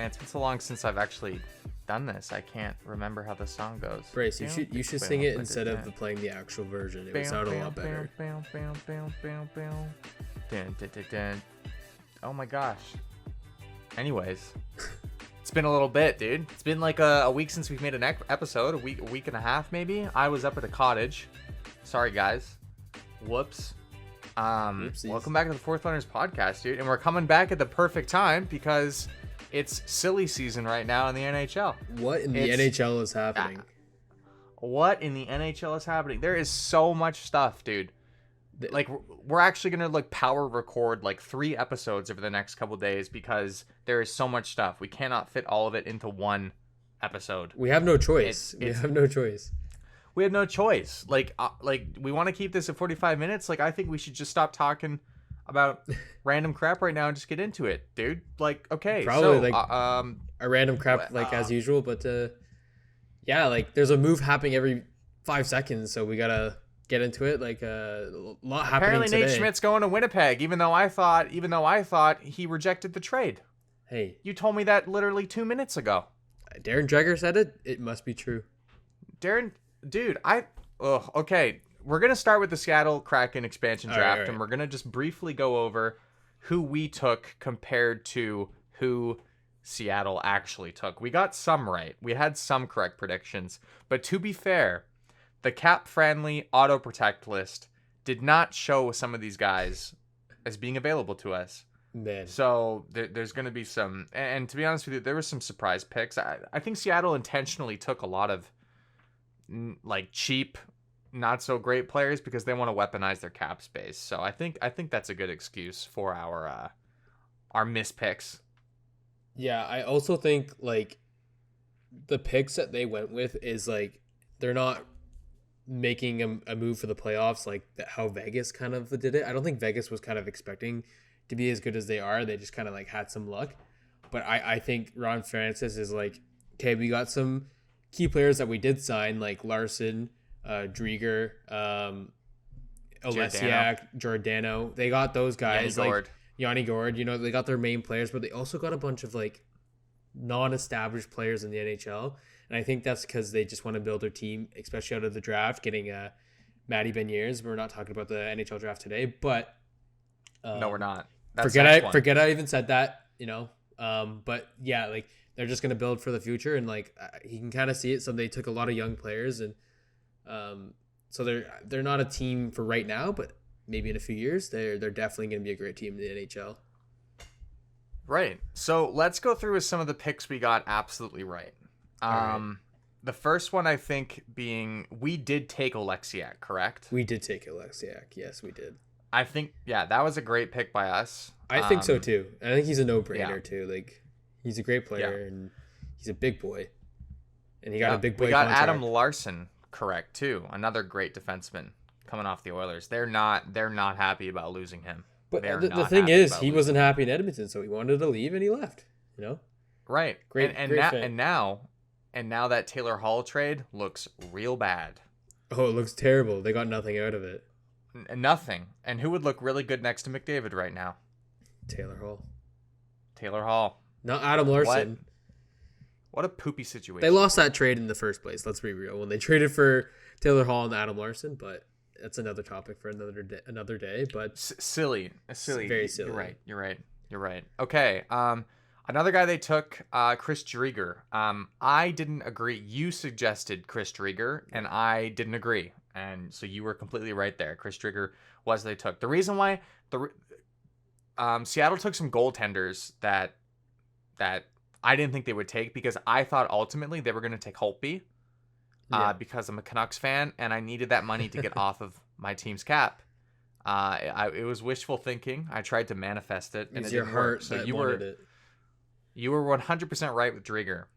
Man, it's been so long since I've actually done this. I can't remember how the song goes. Bryce, you should sing it instead of playing the actual version. It would sound a lot better. Oh my gosh. Anyways, it's been a little bit, dude. It's been like a week since we've made an episode. A week and a half maybe. I was up at a cottage. Sorry guys. Whoops. Welcome back to the Fourth Runners podcast, dude. And we're coming back at the perfect time because it's silly season right now in the NHL. What in the NHL is happening? What in the NHL is happening? There is so much stuff, dude. Like, we're actually going to like power record like 3 episodes over the next couple days because there is so much stuff. We cannot fit all of it into one episode. We have no choice. We have no choice. We have no choice. Like we want to keep this at 45 minutes. Like, I think we should just stop talking about random crap right now and just get into it, dude. Like, okay, probably a random crap as usual, but yeah, like there's a move happening every 5 seconds, so we gotta get into it. Like a lot happening apparently today. Nate Schmidt's going to Winnipeg, even though I thought he rejected the trade. Hey, you told me that literally 2 minutes ago. Darren Dreger said it. It must be true. Darren, dude, okay. We're going to start with the Seattle Kraken expansion draft, all right. And we're going to just briefly go over who we took compared to who Seattle actually took. We got some right. We had some correct predictions. But to be fair, the cap-friendly auto-protect list did not show some of these guys as being available to us. Man. So there's going to be some... And to be honest with you, there were some surprise picks. I think Seattle intentionally took a lot of like cheap, not so great players because they want to weaponize their cap space. So I think that's a good excuse for our mispicks. Yeah, I also think like the picks that they went with is like they're not making a move for the playoffs like how Vegas kind of did it. I don't think Vegas was kind of expecting to be as good as they are. They just kind of like had some luck. But I think Ron Francis is like, okay, we got some key players that we did sign, like Larson, Drieger, Olesiak, Giordano. They got those guys, Yanni Gord. You know, they got their main players, but they also got a bunch of like non-established players in the NHL. And I think that's because they just want to build their team, especially out of the draft, getting Matty Beniers. We're not talking about the NHL draft today, but no, we're not. Forget I even said that, you know. But yeah, like they're just gonna build for the future, and like he can kind of see it. So they took a lot of young players, and so they're not a team for right now, but maybe in a few years they're definitely gonna be a great team in the NHL. Right. So let's go through with some of the picks we got absolutely right. Right. The first one I think being we did take Oleksiak, correct? We did take Oleksiak. Yes, we did. I think that was a great pick by us. I think so too. I think he's a no-brainer too. Like he's a great player and he's a big boy. And he got a big boy. We got contract. Adam Larson, correct too. Another great defenseman coming off the Oilers. They're not happy about losing him. But the thing is, he wasn't happy in Edmonton, so he wanted to leave and he left. You know. Right. Great. And now that Taylor Hall trade looks real bad. Oh, it looks terrible. They got nothing out of it. Nothing. And who would look really good next to McDavid right now? Taylor Hall. Not Adam Larson. What a poopy situation. They lost that trade in the first place. Let's be real. When they traded for Taylor Hall and Adam Larson, but that's another topic for another day. But silly. Very silly. You're right. Okay. Another guy they took, Chris Drieger. I didn't agree. You suggested Chris Drieger, and I didn't agree. And so you were completely right there. Chris Drieger was they took. The reason why Seattle took some goaltenders that I didn't think they would take because I thought ultimately they were going to take Holtby because I'm a Canucks fan and I needed that money to get off of my team's cap. It was wishful thinking. I tried to manifest it, and it didn't work. So you were 100% right with Drieger.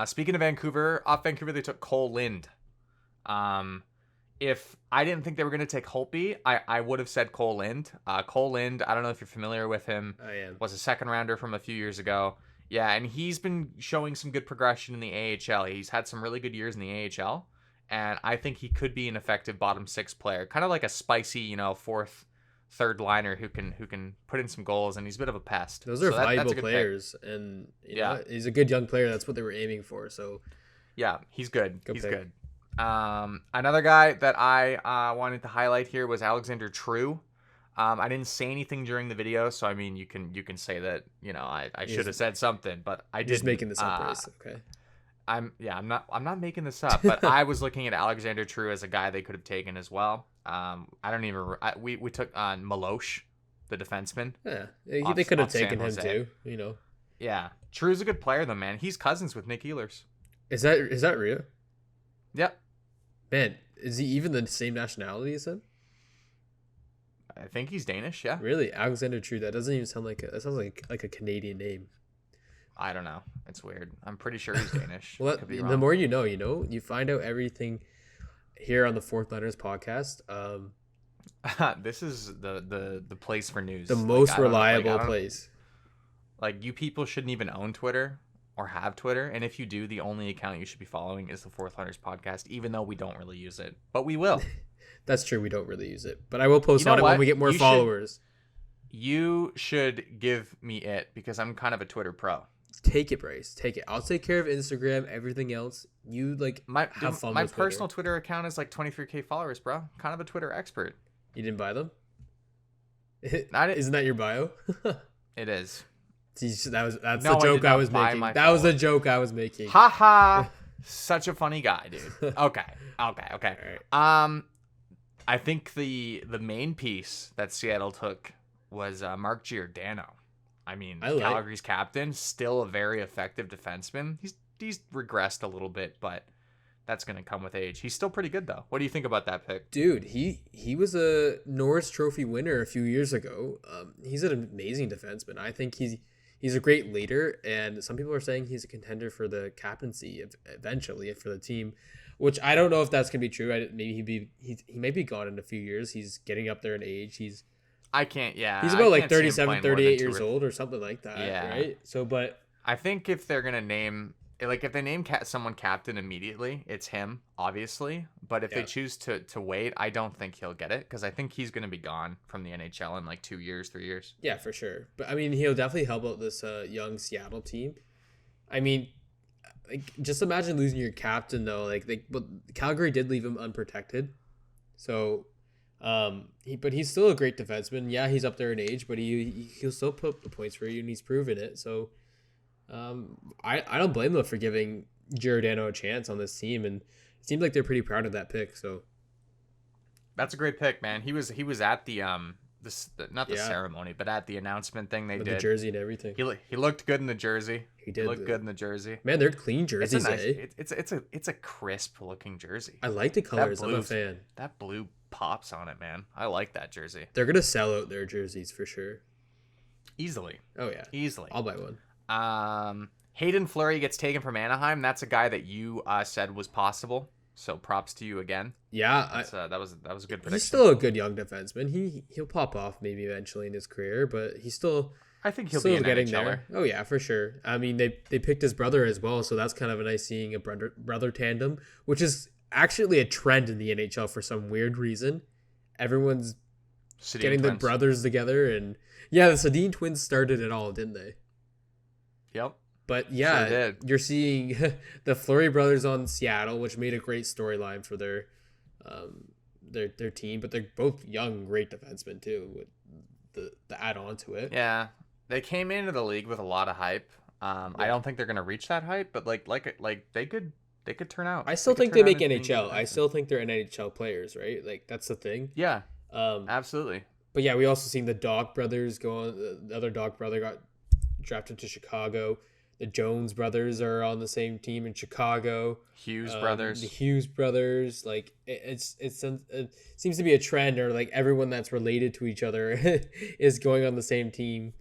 Speaking of Vancouver, off Vancouver they took Cole Lind. If I didn't think they were going to take Holtby, I would have said Cole Lind. Cole Lind, I don't know if you're familiar with him. I am. Was a second rounder from a few years ago. Yeah, and he's been showing some good progression in the AHL. He's had some really good years in the AHL, and I think he could be an effective bottom 6 player, kind of like a spicy, fourth third liner who can put in some goals, and he's a bit of a pest. Those are So valuable that's a good players, and you know, he's a good young player. That's what they were aiming for. So yeah, he's good. He's pick. good. Another guy that I wanted to highlight here was Alexander True. I didn't say anything during the video, so I mean, you can say that, you know, I should have said something, but I didn't. Just making this up, Bryce. Okay. I'm not making this up, but I was looking at Alexander True as a guy they could have taken as well. We took on Milosh, the defenseman. Yeah, they could have taken him too. You know. Yeah, True's a good player though, man. He's cousins with Nick Ehlers. Is that real? Yep. Man, is he even the same nationality as him? I think he's Danish. Yeah. Really, Alexander True? That doesn't even sound that sounds like a Canadian name. I don't know. It's weird. I'm pretty sure he's Danish. Well, the more you know, you find out everything here on the Fourth Liners podcast. This is the place for news. The most reliable place. Like, you people shouldn't even own Twitter or have Twitter, and if you do, the only account you should be following is the Fourth Liners podcast, even though we don't really use it, but we will. That's true. We don't really use it, but I will post on it when we get more followers. You should give me it because I'm kind of a Twitter pro. Take it, Bryce. Take it. I'll take care of Instagram. Everything else, you have fun. My personal Twitter account is like 23K followers, bro. Kind of a Twitter expert. You didn't buy them? Isn't that your bio? It is. That's the joke I was making. That was the joke I was making. Ha ha! Such a funny guy, dude. Okay. Right. I think the main piece that Seattle took was Mark Giordano. I mean, Calgary's captain, still a very effective defenseman. He's regressed a little bit, but that's going to come with age. He's still pretty good, though. What do you think about that pick? Dude, he was a Norris Trophy winner a few years ago. He's an amazing defenseman. I think he's a great leader, and some people are saying he's a contender for the captaincy eventually for the team, which I don't know if that's going to be true. Maybe he might be gone in a few years. He's getting up there in age. He's about like 37, 38 years old or something like that, right? So, but I think if they're going to name, like, if they name someone captain immediately, it's him, obviously. But if they choose to wait, I don't think he'll get it because I think he's going to be gone from the NHL in like 2 years, 3 years. Yeah, for sure. But I mean, he'll definitely help out this young Seattle team. I mean, like, just imagine losing your captain though. But Calgary did leave him unprotected, so but he's still a great defenseman. Yeah, he's up there in age, but he'll still put up the points for you, and he's proven it. So, I don't blame them for giving Giordano a chance on this team, and it seems like they're pretty proud of that pick. So, that's a great pick, man. He was at the ceremony, but at the announcement thing they did. The jersey and everything. He looked good in the jersey. He did look good in the jersey. Man, they're clean jerseys. It's a crisp looking jersey. I like the colors. I'm a fan. That blue pops on it, man. I like that jersey. They're gonna sell out their jerseys for sure. Easily. Oh yeah. Easily. I'll buy one. Hayden Fleury gets taken from Anaheim. That's a guy that you said was possible. So props to you again. Yeah, that was a good prediction. He's still a good young defenseman. He'll pop off maybe eventually in his career, but he's still. I think he'll be getting there. Oh yeah, for sure. I mean, they picked his brother as well, so that's kind of a nice seeing a brother tandem, which is actually a trend in the NHL for some weird reason. Everyone's getting the brothers together, and yeah, the Sedin twins started it all, didn't they? Yep. But yeah, sure you're seeing the Fleury brothers on Seattle, which made a great storyline for their team. But they're both young, great defensemen too. With the add on to it. Yeah, they came into the league with a lot of hype. I don't think they're gonna reach that hype, but like they could turn out. I still think they make NHL. I still think they're NHL players, right? Like that's the thing. Yeah. Absolutely. But yeah, we also seen the Dog brothers go on. The other Dog brother got drafted to Chicago. The Jones brothers are on the same team in Chicago. Hughes brothers. The Hughes brothers. Like it seems to be a trend, or like everyone that's related to each other is going on the same team.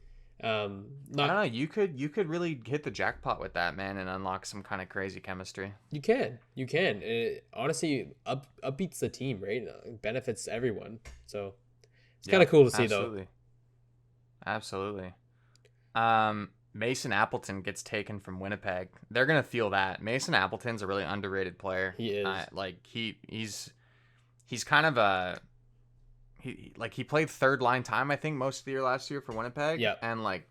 I don't know. You could really hit the jackpot with that, man, and unlock some kind of crazy chemistry. You can. It honestly upbeats the team, right? It benefits everyone. So it's kind of cool to see, though. Absolutely. Mason Appleton gets taken from Winnipeg. They're gonna feel that. Mason Appleton's a really underrated player. He is. He's kind of he played third line time, I think, most of the year last year for Winnipeg. Yeah. And like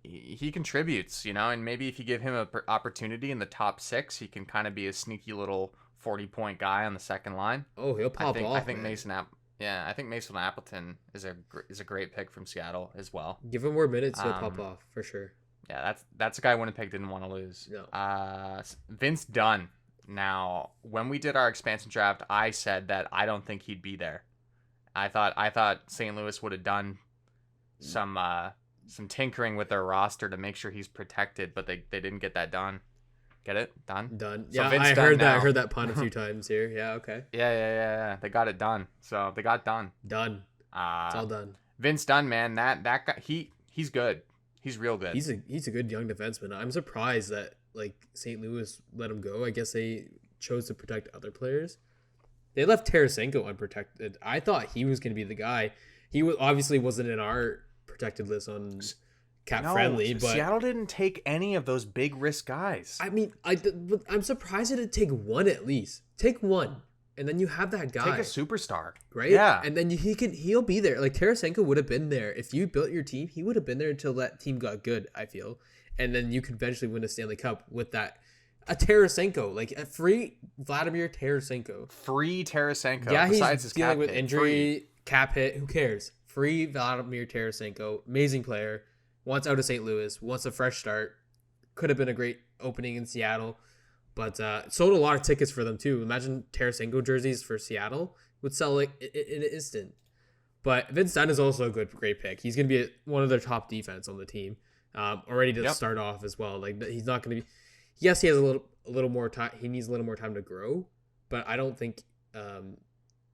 he contributes, and maybe if you give him an opportunity in the top 6, he can kind of be a sneaky little 40-point guy on the second line. Oh, he'll pop off. I think man. I think Mason Appleton is a great pick from Seattle as well. Give him more minutes, he'll pop off for sure. Yeah, that's a guy Winnipeg didn't want to lose. No. Vince Dunn. Now, when we did our expansion draft, I said that I don't think he'd be there. I thought St. Louis would have done some tinkering with their roster to make sure he's protected, but they didn't get that done. Get it? Done? Done. So yeah, Vince I Dunn heard now. that. I heard that pun a few times here. Yeah, okay. Yeah. They got it done. So they got done. Done. It's all done. Vince Dunn, man, that guy, he's good. He's real good. He's a good young defenseman. I'm surprised that like St. Louis let him go. I guess they chose to protect other players. They left Tarasenko unprotected. I thought he was going to be the guy. He obviously wasn't in our protected list on cap friendly, but Seattle didn't take any of those big risk guys. I mean, I'm surprised it did take one at least. Take one, and then you have that guy. Take a superstar, right? Yeah, and then he'll be there. Like Tarasenko would have been there if you built your team. He would have been there until that team got good. I feel, and then you could eventually win a Stanley Cup with that. A Tarasenko, like a free Vladimir Tarasenko. Free Tarasenko. Yeah, besides he's his dealing cap with hit. injury, cap hit. Who cares? Free Vladimir Tarasenko, amazing player. Wants out of St. Louis, wants a fresh start. Could have been a great opening in Seattle, but sold a lot of tickets for them too. Imagine Tarasenko jerseys for Seattle would sell like in an instant. But Vince Dunn is also a great pick. He's going to be one of their top defense on the team, already to start off as well. Like he's not going to be. Yes, he has a little more time. He needs a little more time to grow, but I don't think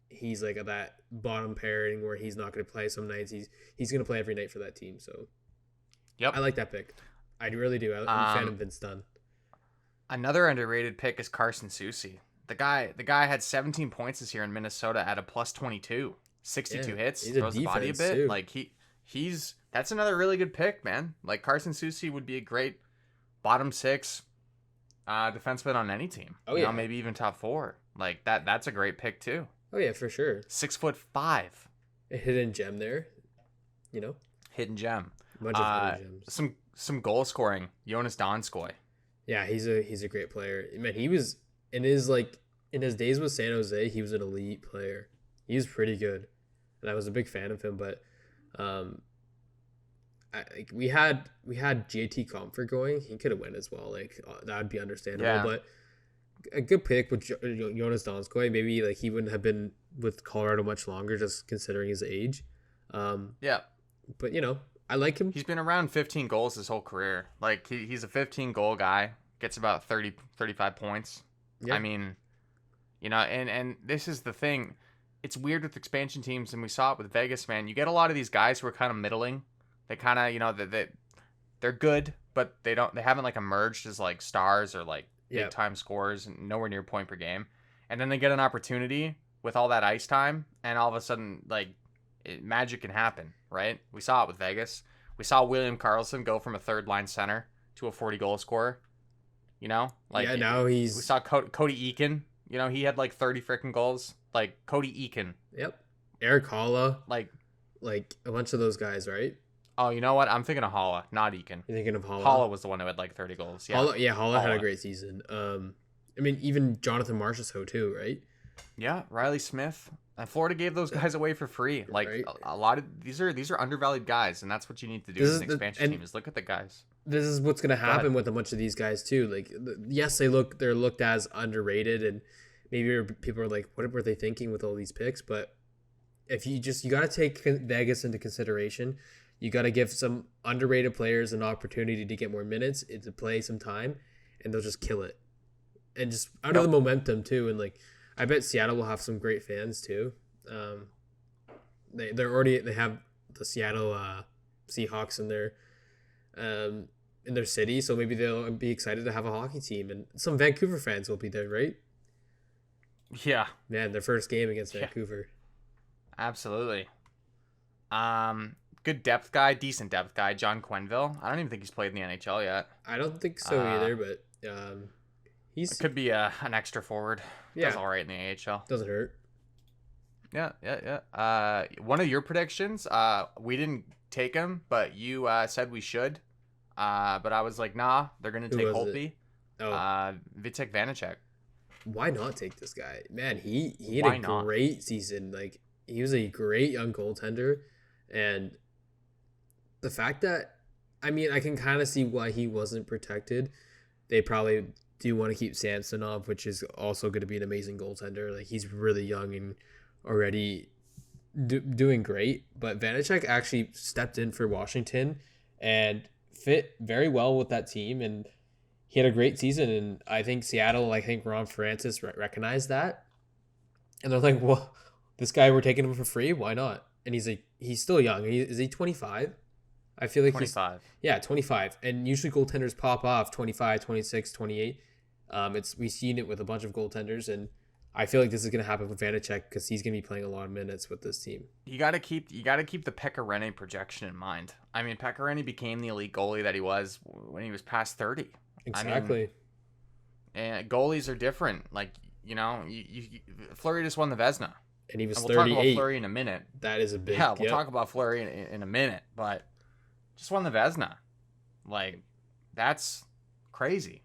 he's like at that bottom pairing where he's not going to play some nights. He's going to play every night for that team. So, I like that pick. I really do. I'm a fan of Vince Dunn. Another underrated pick is Carson Soucy. The guy had 17 points this year in Minnesota at a plus 22, 62 hits, throws the body a bit. Too. Like he's that's another really good pick, man. Like Carson Soucy would be a great bottom 6 defenseman on any team. Oh yeah, maybe even top 4. Like that's a great pick too. Oh yeah, for sure. 6'5". A hidden gem there, Hidden gem. Bunch of hidden gems. Some goal scoring. Jonas Donskoi. Yeah, he's a great player. Man, he was in his days with San Jose, he was an elite player. He was pretty good, and I was a big fan of him. But we had JT Comfort going. He could have went as well. Like that would be understandable. Yeah. But a good pick with Jonas Donskoi. Maybe like he wouldn't have been with Colorado much longer, just considering his age. Yeah. But I like him. He's been around 15 goals his whole career. Like he's a 15 goal guy. Gets about 30, 35 points. Yeah. I mean, and this is the thing. It's weird with expansion teams, and we saw it with Vegas, man. You get a lot of these guys who are kind of middling. They kind of, they're good, but they haven't like emerged as like stars or like big time scorers and nowhere near point per game. And then they get an opportunity with all that ice time, and all of a sudden, like, magic can happen, right? We saw it with Vegas. We saw William Karlsson go from a third line center to a 40 goal scorer. Now we saw Cody Eakin. He had like 30 freaking goals. Like Cody Eakin. Yep. Eric Holla. Like a bunch of those guys, right? Oh, you know what? I'm thinking of Holla, not Eakin. You're thinking of Holla? Holla was the one who had like 30 goals. Yeah. Holla had a great season. I mean, even Jonathan Marchessault too, right? Yeah, Riley Smith. And Florida gave those guys away for free. Like right. a lot of these are undervalued guys, and that's what you need to do as an expansion team is look at the guys. This is what's going to happen with a bunch of these guys too. Like, yes, they're looked as underrated, and maybe people are like, what were they thinking with all these picks? But if you got to take Vegas into consideration, you got to give some underrated players an opportunity to get more minutes, to play some time, and they'll just kill it. And just out of the momentum too, and like, I bet Seattle will have some great fans too. They have the Seattle Seahawks in their city, so maybe they'll be excited to have a hockey team, and some Vancouver fans will be there, right? Yeah, man, their first game against Vancouver. Absolutely. Good depth guy, decent depth guy, John Quenneville. I don't even think he's played in the NHL yet. I don't think so either, but it could be an extra forward. Yeah, does all right in the AHL. Doesn't hurt. Yeah. One of your predictions, we didn't take him, but you said we should. But I was like, nah, they're gonna Who take was it? Holtby. Oh, Vitek Vanecek. why not take this guy? Man, he had a Why not? great season. Like he was a great young goaltender, and the fact that I mean, I can kind of see why he wasn't protected. They probably do want to keep Samsonov, which is also going to be an amazing goaltender. Like he's really young and already doing great. But Vanecek actually stepped in for Washington and fit very well with that team, and he had a great season. And I think Seattle, I think Ron Francis recognized that, and they're like, "Well, this guy, we're taking him for free. Why not?" And he's still young. Is he 25? I feel like 25. yeah, 25. And usually goaltenders pop off 25, 26, 28. We've seen it with a bunch of goaltenders, and I feel like this is going to happen with Vanecek because he's going to be playing a lot of minutes with this team. You got to keep the Pecorine projection in mind. I mean, Pecorine became the elite goalie that he was when he was past 30. Exactly. I mean, and goalies are different. Like, Fleury just won the Vezina. And he was and 38. We'll talk about Fleury in a minute. That is a big Yeah, we'll talk about Fleury in a minute, but just won the Vezina. Like, that's crazy.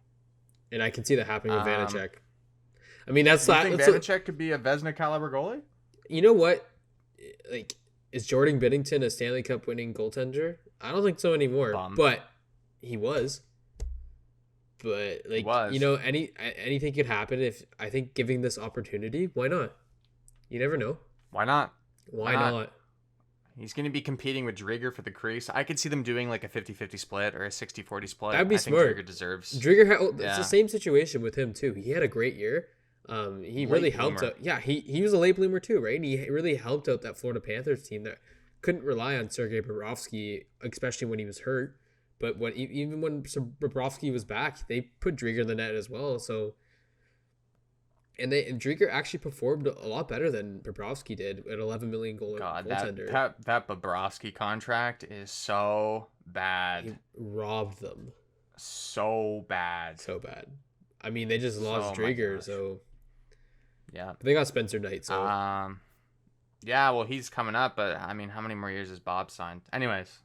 And I can see that happening with Vanecek. I mean, that's not. You think Vanecek could be a Vezina caliber goalie? You know what? Like, is Jordan Binnington a Stanley Cup winning goaltender? I don't think so anymore. But he was. But like, anything could happen. If I think giving this opportunity, why not? You never know. Why not? Why not? He's going to be competing with Driedger for the crease. I could see them doing like a 50-50 split or a 60-40 split. That'd be smart. Think Driedger deserves. It's the same situation with him too. He had a great year. He really helped out. Yeah, he was a late bloomer too, right? And he really helped out that Florida Panthers team that couldn't rely on Sergei Bobrovsky, especially when he was hurt. But even when Bobrovsky was back, they put Driedger in the net as well. So, and Driedger actually performed a lot better than Bobrovsky did at 11 million goaltender. That Bobrovsky contract is so bad. He robbed them. So bad. I mean, they just lost Driedger, so yeah. They got Spencer Knight, so yeah, well, he's coming up, but I mean, how many more years is Bob signed? Anyways,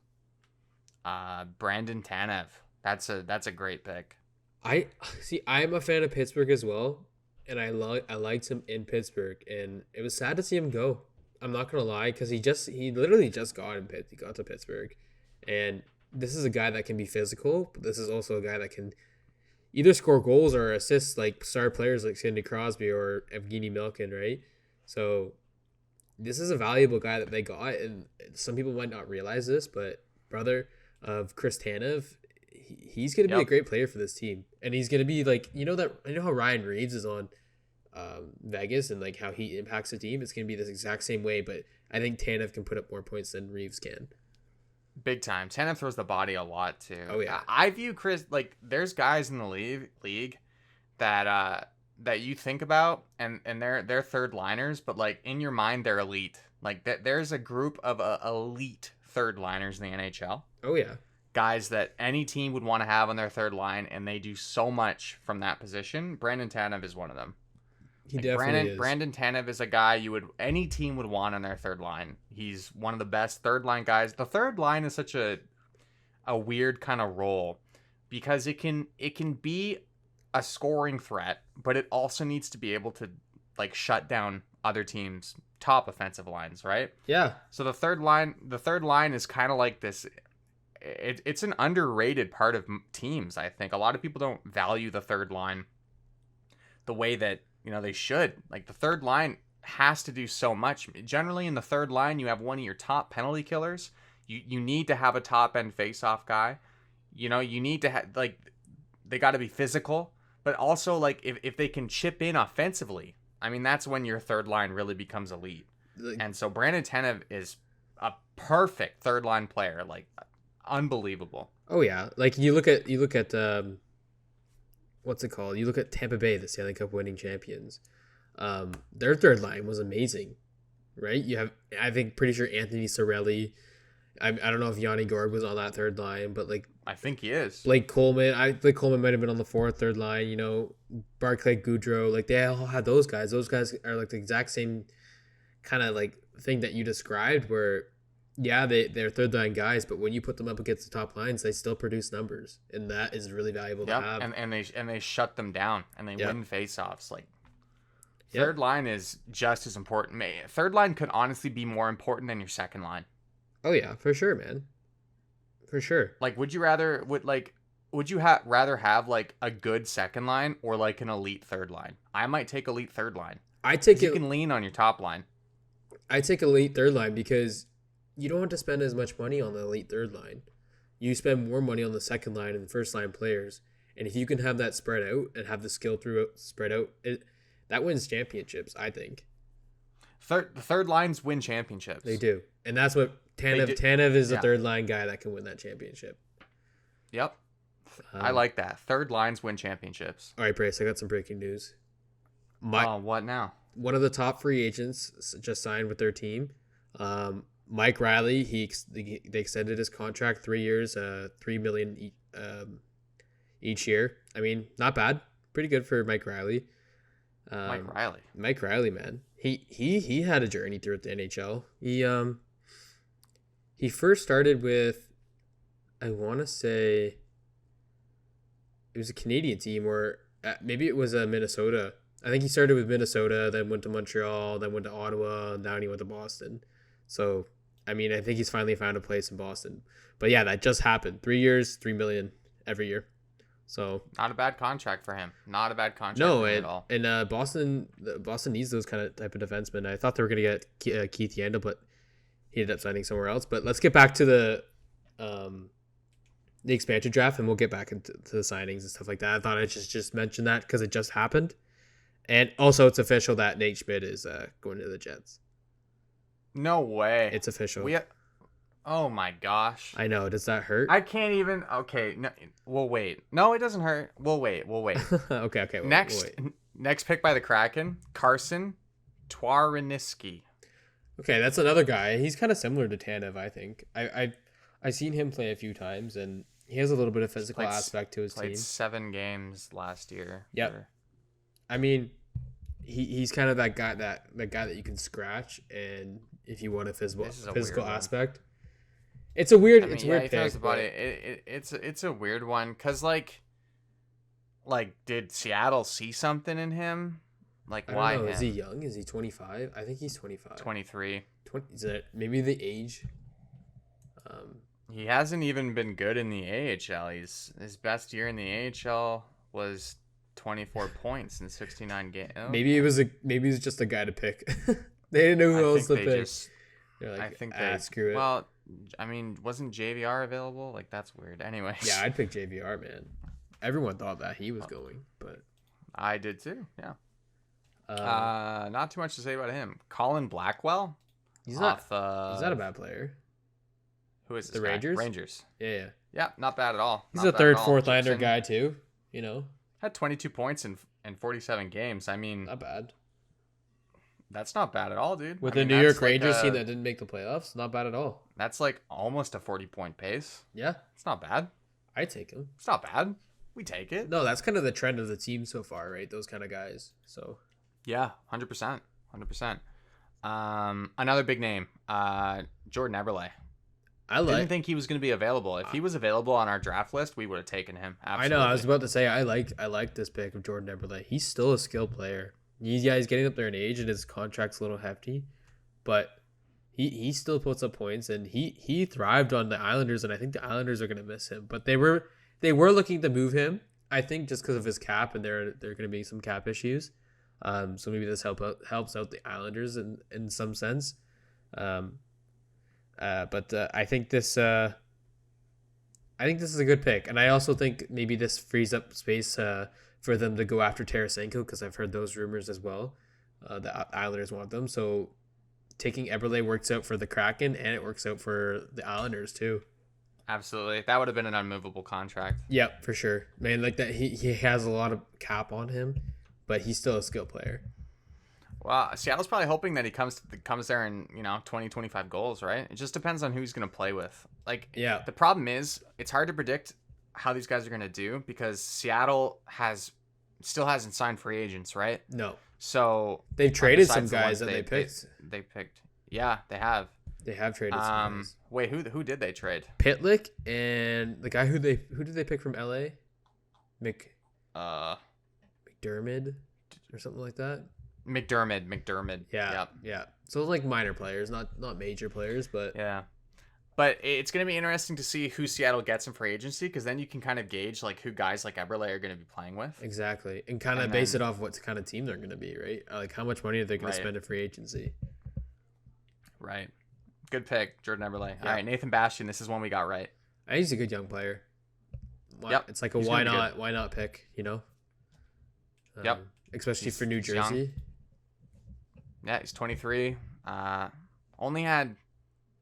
Brandon Tanev. That's a great pick. I'm a fan of Pittsburgh as well, and I liked him in Pittsburgh, and it was sad to see him go. I'm not gonna lie, because he literally just got to Pittsburgh, and this is a guy that can be physical, but this is also a guy that can either score goals or assists like star players like Sidney Crosby or Evgeny Malkin, right? So this is a valuable guy that they got, and some people might not realize this, but brother of Chris Tanev, he's going to be a great player for this team, and he's going to be like, how Ryan Reeves is on Vegas and like how he impacts the team. It's going to be this exact same way, but I think Tanev can put up more points than Reeves can. Big time. Tanev throws the body a lot too. Oh yeah. I view Chris, like, there's guys in the league that you think about and they're third liners, but like in your mind they're elite. Like there's a group of elite third liners in the NHL. Oh yeah. Guys that any team would want to have on their third line, and they do so much from that position. Brandon Tanev is one of them. He definitely is. Brandon Tanev is a guy any team would want on their third line. He's one of the best third line guys. The third line is such a weird kind of role because it can be a scoring threat, but it also needs to be able to like shut down other teams' top offensive lines, right? Yeah. So the third line is kind of like this. It's an underrated part of teams, I think. A lot of people don't value the third line the way that they should. Like, the third line has to do so much. Generally, in the third line, you have one of your top penalty killers. You need to have a top end face-off guy. You need to have, like, they got to be physical, but also, like, if they can chip in offensively, I mean, that's when your third line really becomes elite. And so Brandon Tanev is a perfect third line player, like, unbelievable. Oh yeah, like you look at what's it called? You look at Tampa Bay, the Stanley Cup winning champions. Their third line was amazing, right? You have, I think, pretty sure Anthony Cirelli. I don't know if Yanni Gourde was on that third line, but like I think he is. Blake Coleman. Blake Coleman might have been on the third line. Barclay Goodrow. Like they all had those guys. Those guys are like the exact same kind of like thing that you described where, yeah, they're third line guys, but when you put them up against the top lines, they still produce numbers, and that is really valuable to have. And they shut them down and they win faceoffs. Like third Yep. line is just as important. Third line could honestly be more important than your second line. Oh yeah, for sure, man. For sure. Like, would you rather rather have like a good second line or like an elite third line? I might take elite third line. I take You can lean on your top line. I take elite third line because you don't have to spend as much money on the elite third line. You spend more money on the second line and the first line players. And if you can have that spread out and have the skill through spread out, that wins championships, I think. The third lines win championships. They do. And that's what Tanev is the third line guy that can win that championship. Yep. I like that. Third lines win championships. All right, Bryce, I got some breaking news. What now? One of the top free agents just signed with their team. Mike Riley, they extended his contract 3 years, $3 million each year. I mean, not bad. Pretty good for Mike Riley. Mike Riley, man. He had a journey through the NHL. He first started with, I want to say, it was a Canadian team, or maybe it was Minnesota. I think he started with Minnesota, then went to Montreal, then went to Ottawa, and now he went to Boston. So, I mean, I think he's finally found a place in Boston. But yeah, that just happened. 3 years, $3 million every year. So not a bad contract for him. Not a bad contract at all. And Boston needs those kind of type of defensemen. I thought they were going to get Keith Yandel, but he ended up signing somewhere else. But let's get back to the expansion draft, and we'll get back into the signings and stuff like that. I thought I'd just mention that because it just happened. And also, it's official that Nate Schmidt is going to the Jets. No way. It's official. Oh my gosh. I know. Does that hurt? I can't even. Okay. No, we'll wait. No, it doesn't hurt. We'll wait. Okay. Next pick by the Kraken, Carson Twariniski. Okay, that's another guy. He's kind of similar to Tanev, I think. I've seen him play a few times, and he has a little bit of physical aspect to his team. Played 7 games last year. Yep. I mean, he's kind of that guy that you can scratch, and if you want a physical aspect, it's a weird pick. It's a weird one because like did Seattle see something in him? Like I why? Don't know. Is he young? Is he 25? I think he's 25. 23. Is that maybe the age? He hasn't even been good in the AHL. His best year in the AHL was 24 points in 69 games. Oh. Maybe it was just a guy to pick. They didn't know who else to pick. I think they screw it. Well, I mean, wasn't JVR available? Like that's weird. Anyways. Yeah, I'd pick JVR, man. Everyone thought that he was going, but I did too. Yeah. Not too much to say about him. Colin Blackwell. He's not a bad player. Who is this the guy? Rangers? Rangers. Yeah. Yeah, not bad at all. He's a third, fourth liner guy too. You know. Had 22 points in 47 games. I mean, not bad. That's not bad at all, dude. With the New York Rangers team that didn't make the playoffs, not bad at all. That's like almost a 40-point pace. Yeah. It's not bad. I take him. It's not bad. We take it. No, that's kind of the trend of the team so far, right? Those kind of guys. So. Yeah, 100%. 100%. Another big name, Jordan Eberle. Didn't think he was going to be available. If he was available on our draft list, we would have taken him. Absolutely. I know. I was about to say I like this pick of Jordan Eberle. He's still a skilled player. He's getting up there in age, and his contract's a little hefty, but he still puts up points, and he thrived on the Islanders, and I think the Islanders are going to miss him. But they were looking to move him, I think, just because of his cap, and there are going to be some cap issues. So maybe this helps out the Islanders in some sense. But I think this is a good pick, and I also think maybe this frees up space for them to go after Tarasenko, because I've heard those rumors as well. The Islanders want them, so taking Eberle works out for the Kraken, and it works out for the Islanders too. Absolutely, that would have been an unmovable contract. Yep, for sure, man. Like that, he has a lot of cap on him, but he's still a skill player. Well, Seattle's probably hoping that he comes there and 20, 25 goals, right? It just depends on who he's going to play with. Like, yeah. The problem is it's hard to predict how these guys are going to do because Seattle still hasn't signed free agents, right? No. So they've traded some guys that they picked. they picked. Yeah, they have. They have traded some guys. Wait, who did they trade? Pitlick and the guy who did they pick from LA? McDermott or something like that. McDermott. Yeah. Yeah. So like minor players, not major players, but yeah. But it's going to be interesting to see who Seattle gets in free agency, because then you can kind of gauge like who guys like Eberle are going to be playing with. Exactly. And kind of base it off what kind of team they're going to be, right? Like how much money are they going to spend in free agency? Right. Good pick, Jordan Eberle. Yeah. All right, Nathan Bastian, this is one we got right. I think he's a good young player. Yep. It's like a why not pick, you know? Yep. Especially for New Jersey. Young. Yeah, he's 23. Only had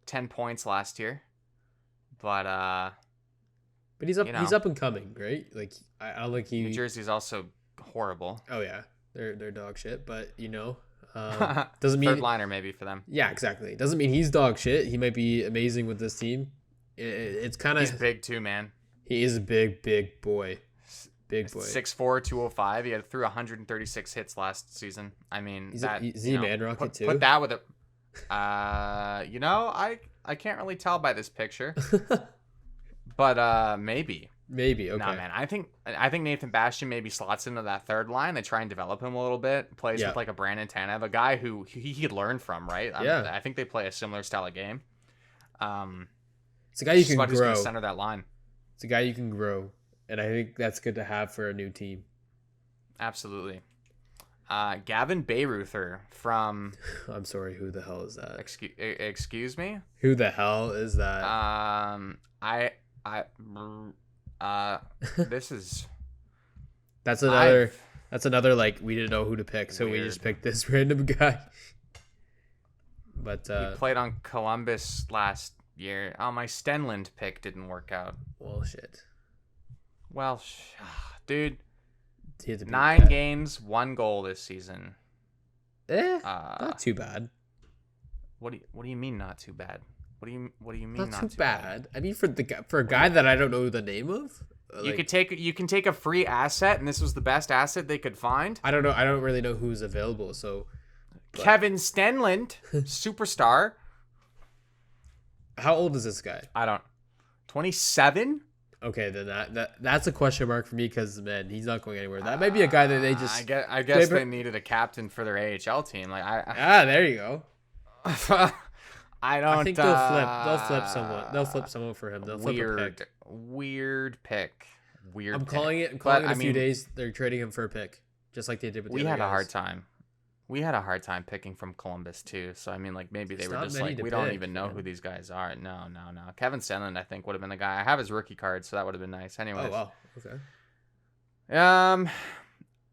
10 points last year, but he's up. He's up and coming, right? Like I don't think New Jersey's also horrible. Oh yeah, they're dog shit. But doesn't mean third liner maybe for them. Yeah, exactly. Doesn't mean he's dog shit. He might be amazing with this team. It's kind of he's big too, man. He is a big boy. Big boy. 6'4", 205. He had through 136 hits last season. I mean, is he a man rocket too? Put that with a. I can't really tell by this picture, but maybe. Okay. Nah, man. I think Nathan Bastian maybe slots into that third line. They try and develop him a little bit. Plays with like a Brandon Tanev, a guy who he could learn from, right? I think they play a similar style of game. It's a guy you can grow. Who's going to center that line? It's a guy you can grow, and I think that's good to have for a new team. Absolutely. Gavin Bayreuther from. I'm sorry. Who the hell is that? Excuse me. Who the hell is that? This is. That's another like we didn't know who to pick, so weird. We just picked this random guy. But he played on Columbus last year. Oh, my Stenland pick didn't work out. Well, shit. Well, dude. 9 games, 1 goal this season. Not too bad. What do you mean not too bad? What do you mean not too bad? I mean for a guy that I don't know the name of. You can take a free asset, and this was the best asset they could find. I don't know. I don't really know who's available. So Kevin Stenland, superstar. How old is this guy? 27. Okay, then that's a question mark for me because man, he's not going anywhere. That might be a guy that they just. I guess they needed a captain for their AHL team. There you go. I think they'll flip someone. They'll flip someone for him. They'll flip a pick. Weird pick. I'm calling it. In a few days, they're trading him for a pick, just like they did with. We had a hard time. We had a hard time picking from Columbus too. So I mean, like maybe they were just like, we don't even know who these guys are. No. Kevin Stenland, I think, would have been the guy. I have his rookie card, so that would have been nice. Anyway. Oh wow. Okay.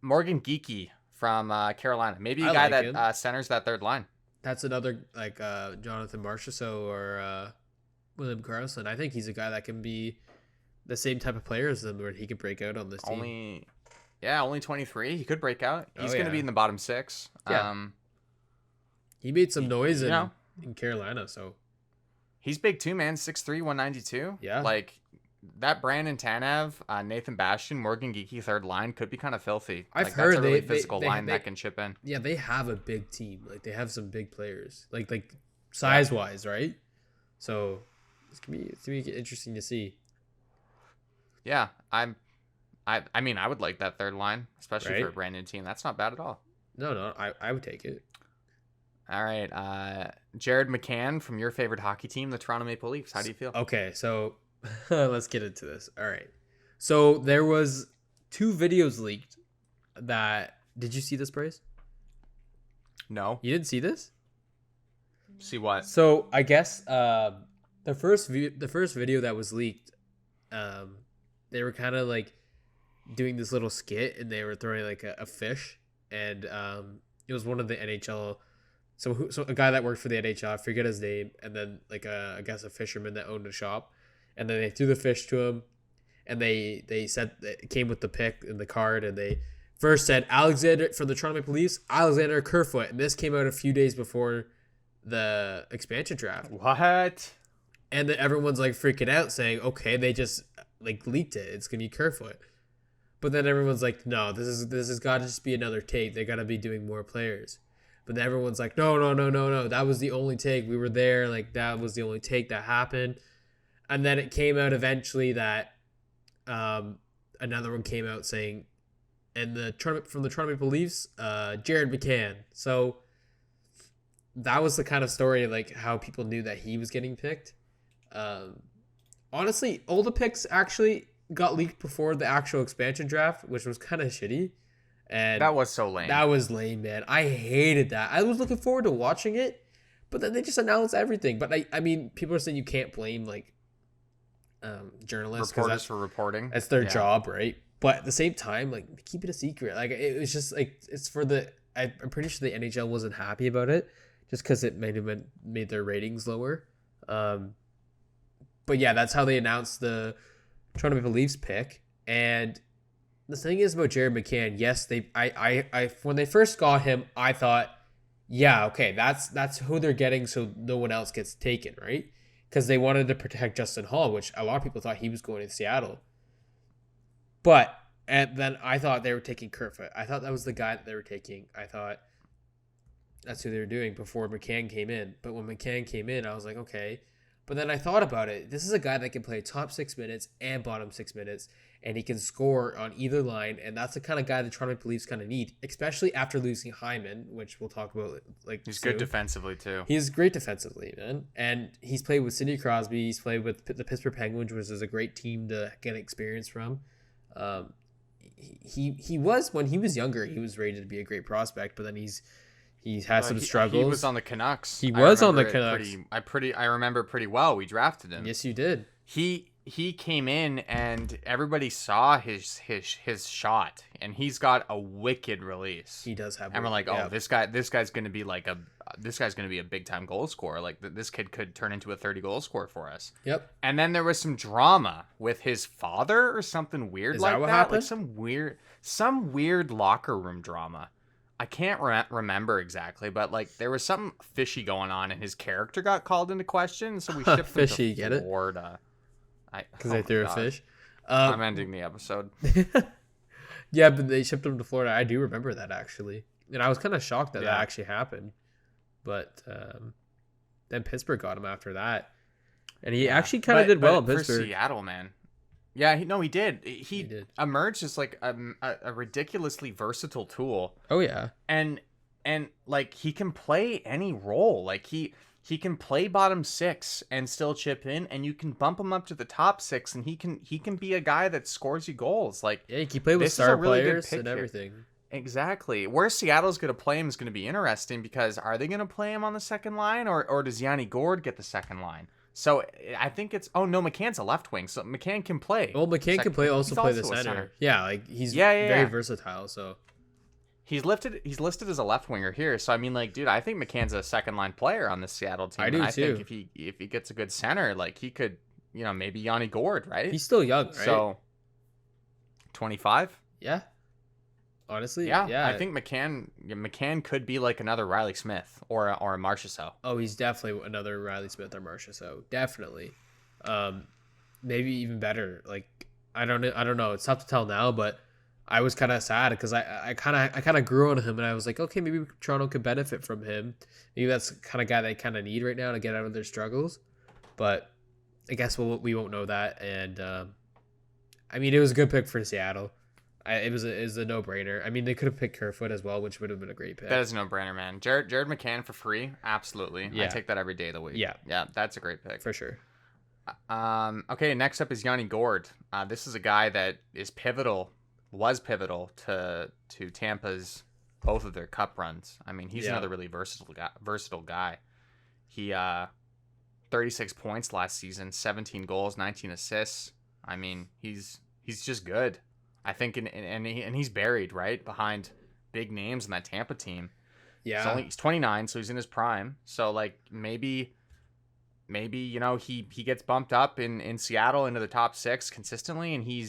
Morgan Geekie from Carolina. Maybe a guy that centers that third line. That's another like Jonathan Marchessault or William Karlsson. I think he's a guy that can be the same type of player as them, where he could break out on this team. Only 23. He could break out. He's going to be in the bottom 6. Yeah. He made some noise in Carolina, so he's big too, man. 6'3", 192. Yeah. Like that Brandon Tanev, Nathan Bastian, Morgan Geekie third line could be kind of filthy. I've heard that's a really physical line that can chip in. Yeah, they have a big team. Like they have some big players. Like size wise, right? So it's gonna be interesting to see. Yeah, I mean, I would like that third line, especially for a brand new team. That's not bad at all. No, I would take it. All right, Jared McCann from your favorite hockey team, the Toronto Maple Leafs. How do you feel? Okay, so let's get into this. All right, so there was 2 videos leaked. Did you see this, Bryce? No, you didn't see this. See what? So I guess the first video that was leaked, they were kind of like doing this little skit, and they were throwing like a fish, and it was one of the NHL, so a guy that worked for the NHL, I forget his name, and then like I guess a fisherman that owned a shop, and then they threw the fish to him, and they said it came with the pic and the card, and they first said Alexander from the Toronto Maple Leafs, Alexander Kerfoot, and this came out a few days before the expansion draft. What? And then everyone's like freaking out, saying, okay, they just like leaked it, it's gonna be Kerfoot. But then everyone's like, no, this has got to just be another take. They got to be doing more players. But then everyone's like, no, no, no, no, no. That was the only take. We were there. Like, that was the only take that happened. And then it came out eventually that another one came out saying, and the tournament from the Toronto Maple Leafs, Jared McCann. So that was the kind of story, like how people knew that he was getting picked. Honestly, all the picks actually got leaked before the actual expansion draft, which was kind of shitty. And that was so lame. That was lame, man. I hated that. I was looking forward to watching it, but then they just announced everything. But I mean, people are saying you can't blame like journalists reporters for reporting. That's their job, right? But at the same time, like keep it a secret. Like it was just like it's for the. I'm pretty sure the NHL wasn't happy about it, just because it made their ratings lower. But yeah, that's how they announced the Toronto Maple Leafs pick. And the thing is about Jared McCann, yes, I when they first got him, I thought, yeah, okay, that's who they're getting, so no one else gets taken, right? Because they wanted to protect Justin Hall, which a lot of people thought he was going to Seattle. And then I thought they were taking Kerfoot. I thought that was the guy that they were taking. I thought that's who they were doing before McCann came in. But when McCann came in, I was like, okay. But then I thought about it. This is a guy that can play top 6 minutes and bottom 6 minutes, and he can score on either line. And that's the kind of guy the Toronto Maple Leafs kind of need, especially after losing Hyman, which we'll talk about. Like he's soon. Good defensively too. He's great defensively, man. And he's played with Sidney Crosby. He's played with the Pittsburgh Penguins, which is a great team to get experience from. He was, when he was younger, he was rated to be a great prospect, but then he has some struggles. He was on the Canucks. He was on the Canucks. I remember pretty well. We drafted him. Yes, you did. He came in and everybody saw his shot, and he's got a wicked release. He does have. And we're like, oh, this guy's gonna be like a big time goal scorer. Like this kid could turn into a 30-goal scorer for us. Yep. And then there was some drama with his father or something weird. Is like that what happened? Like some weird locker room drama. I can't remember exactly, but like there was something fishy going on, and his character got called into question. So we shipped fishy, him to Florida. Because they threw a fish. I'm ending the episode. Yeah, but they shipped him to Florida. I do remember that, actually. And I was kind of shocked that that actually happened. But then Pittsburgh got him after that. And he actually kind of did well in Pittsburgh. For Seattle, man. Yeah, he did. He did. Emerged as like a ridiculously versatile tool. Oh, yeah. And like he can play any role. Like he can play bottom 6 and still chip in, and you can bump him up to the top 6, and he can be a guy that scores you goals. Like he can play with star players and everything. Exactly. Where Seattle's going to play him is going to be interesting, because are they going to play him on the second line, or does Yanni Gourde get the second line? So I think it's McCann's a left wing, so McCann can play. Well, McCann can play also play the center. Yeah, like he's very versatile. So he's listed as a left winger here. So I mean, like, dude, I think McCann's a second line player on the Seattle team. I do too. I think if he gets a good center, like he could, maybe Yanni Gourde, right? He's still young, right? So 25. Yeah. Honestly, yeah. I think McCann could be like another Riley Smith or a Marchessault. Oh, he's definitely another Riley Smith or Marchessault. Definitely. Maybe even better. Like I don't know. It's tough to tell now, but I was kind of sad because I kind of grew on him, and I was like, okay, maybe Toronto could benefit from him. Maybe that's the kind of guy they kind of need right now to get out of their struggles. But I guess we won't know that. And I mean, it was a good pick for Seattle. It was a no-brainer. I mean, they could have picked Kerfoot as well, which would have been a great pick. That is a no-brainer, man. Jared McCann for free? Absolutely. Yeah. I take that every day of the week. Yeah, that's a great pick. For sure. Okay, next up is Yanni Gourde. This is a guy that was pivotal to Tampa's both of their cup runs. I mean, he's another really versatile guy. He 36 points last season, 17 goals, 19 assists. I mean, he's just good. I think, and he's buried right behind big names in that Tampa team. Yeah, he's 29, so he's in his prime. So like maybe he gets bumped up in Seattle into the top 6 consistently, and he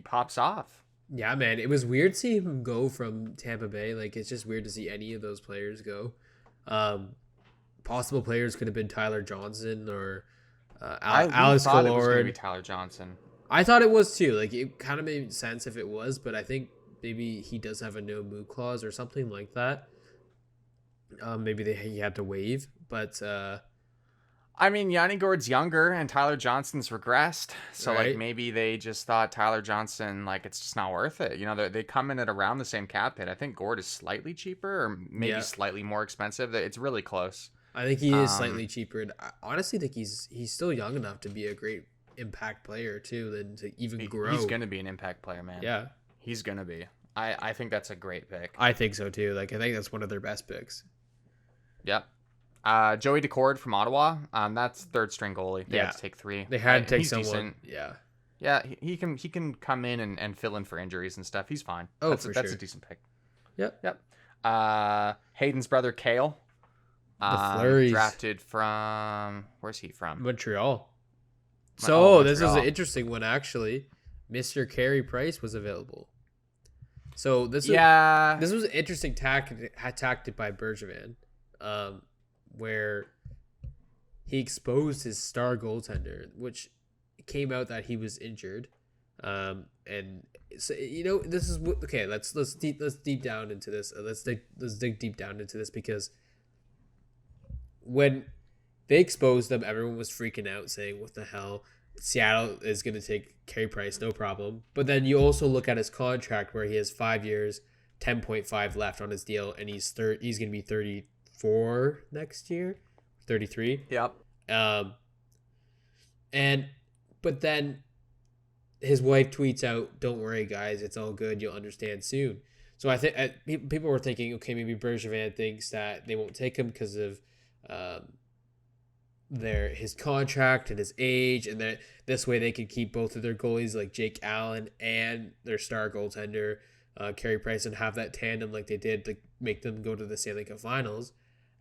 pops off. Yeah, man, it was weird seeing him go from Tampa Bay. Like it's just weird to see any of those players go. Possible players could have been Tyler Johnson or Alex Killorn. It was going to be Tyler Johnson. I thought it was too. Like it kind of made sense if it was, but I think maybe he does have a no move clause or something like that. Maybe he had to waive, but I mean, Yanni Gourde's younger and Tyler Johnson's regressed. So, like, right? maybe they just thought Tyler Johnson, like, it's just not worth it. You know, they come in at around the same cap hit. I think Gourde is slightly cheaper or maybe Yeah. slightly more expensive. It's really close. I think he is slightly cheaper. And I honestly think he's still young enough to be a great impact player too, than to even grow. He's going to be an impact player, man. Yeah. He's going to be. I think that's a great pick. I think so too. Like, I think that's one of their best picks. Yep. Joey Decord from Ottawa. That's third string goalie. They had to take 3. They had to take he's someone. Decent. Yeah. Yeah, he can come in and fill in for injuries and stuff. He's fine. Oh, that's for that's sure. a decent pick. Yep. Hayden's brother Kale. The Flurries. Drafted from where's he from? Montreal. So this is Montreal. an interesting one actually. Mr. Carey Price was available. So this was an interesting tactic by Bergevin, where he exposed his star goaltender, which came out that he was injured, and so this is okay. Let's deep down into this. Let's dig deep down into this because when they exposed them, everyone was freaking out, saying, "What the hell? Seattle is going to take Carey Price, no problem." But then you also look at his contract where he has 5 years, 10.5 left on his deal, and he's going to be 34 next year, 33. Yep. But then his wife tweets out, "Don't worry, guys, it's all good. You'll understand soon." So I think people were thinking, okay, maybe Bergevin thinks that they won't take him because of his contract and his age, and that this way they could keep both of their goalies, like Jake Allen and their star goaltender Carey Price, and have that tandem like they did to make them go to the Stanley Cup Finals.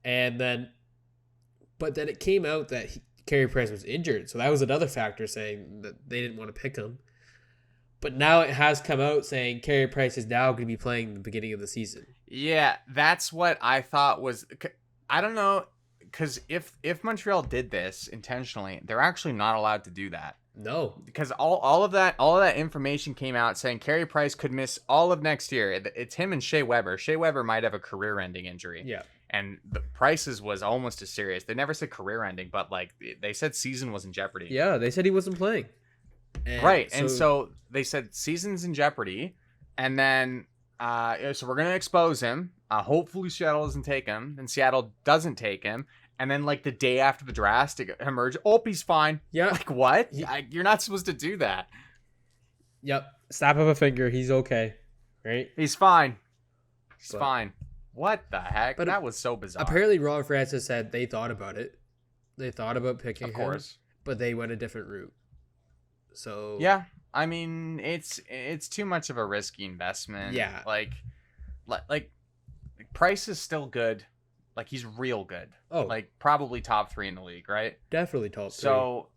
But then it came out that Carey Price was injured, so that was another factor saying that they didn't want to pick him. But now it has come out saying Carey Price is now going to be playing the beginning of the season. Yeah, that's what I thought was. I don't know. Because if Montreal did this intentionally, they're actually not allowed to do that. No, because all of that information came out saying Carey Price could miss all of next year. It's him and Shea Weber. Shea Weber might have a career-ending injury. Yeah, and the Price's was almost as serious. They never said career-ending, but like they said season was in jeopardy. Yeah, they said he wasn't playing. And so they said season's in jeopardy, and then so we're gonna expose him. Hopefully Seattle doesn't take him, and Seattle doesn't take him. And then, like, the day after the draft, it emerged. Oh, he's fine. Yeah. Like, what? You're not supposed to do that. Yep. Snap of a finger. He's okay. Right? He's fine. He's fine. What the heck? But that was so bizarre. Apparently, Ron Francis said they thought about it. They thought about picking him. Of course. But they went a different route. So... Yeah. I mean, it's too much of a risky investment. Yeah. Like Price is still good. Like, he's real good. Oh. Like, probably top 3 in the league, right? Definitely top 3. So,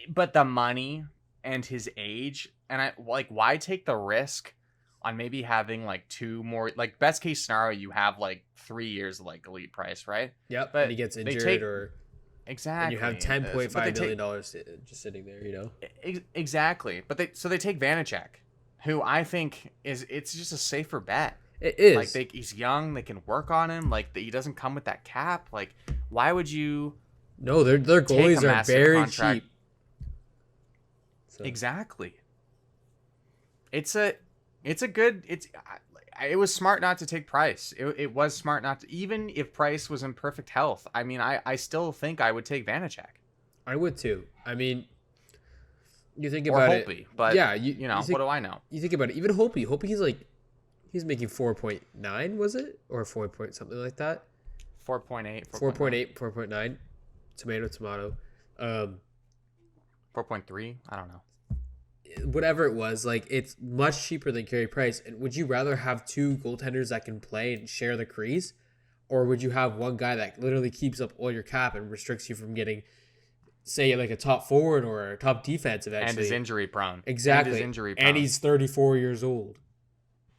but the money and his age, and why take the risk on maybe having, like, 2 more, like, best case scenario, you have, like, 3 years of, like, elite Price, right? Yep, but and he gets injured or... Exactly. And you have $10.5 million just sitting there, Exactly. But they take Vanecek, who I think it's just a safer bet. It is. Like, he's young. They can work on him. Like, he doesn't come with that cap. Like, why would you? No, their goalies are very cheap. So. Exactly. It was smart not to take Price. It was smart not to, even if Price was in perfect health. I mean, I still think I would take Vanecek. I would too. I mean, you think about Holtby, but yeah, you know, what do I know? You think about it. Even Holtby. He's making 4.9, was it? Or 4 point something like that? 4.8. 4.8, 4.9. Tomato. 4.3. I don't know. Whatever it was, like, it's much cheaper than Carey Price. And would you rather have 2 goaltenders that can play and share the crease? Or would you have one guy that literally keeps up all your cap and restricts you from getting, say, like a top forward or a top defensive, actually? And is injury prone. Exactly. And he's 34 years old.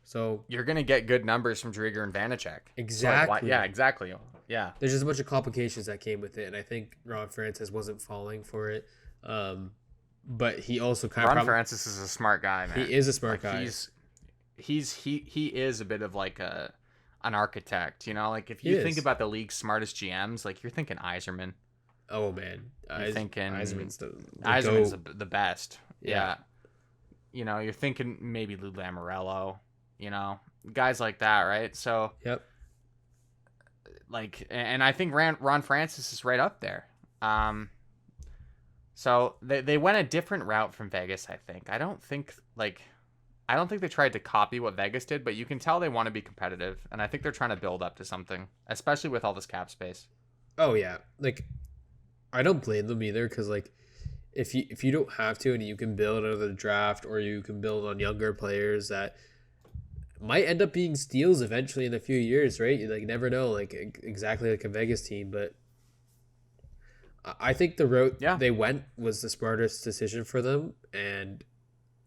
So you're going to get good numbers from Drieger and Vanecek. Exactly. So yeah, exactly. Yeah. There's just a bunch of complications that came with it, and I think Ron Francis wasn't falling for it. But he also Ron Francis is a smart guy, man. He is a smart guy. He is a bit of like a an architect. You know, like if He you think is. about the league's smartest GMs, like you're thinking Yzerman. Oh man, You're thinking Yzerman's Yzerman's goat. the best. Yeah. Yeah. You know, you're thinking maybe Lou Lamoriello. You know, guys like that, right? So Yep. like, and I think Ron Francis is right up there. So they went a different route from Vegas. I don't think they tried to copy what Vegas did, but you can tell they want to be competitive, and I think they're trying to build up to something, especially with all this cap space. Oh yeah. Like I don't blame them either, because like if you don't have to and you can build out of the draft, or you can build on younger players that might end up being steals eventually in a few years, right? You like never know, like exactly like a Vegas team, but I think the route they went was the smartest decision for them, and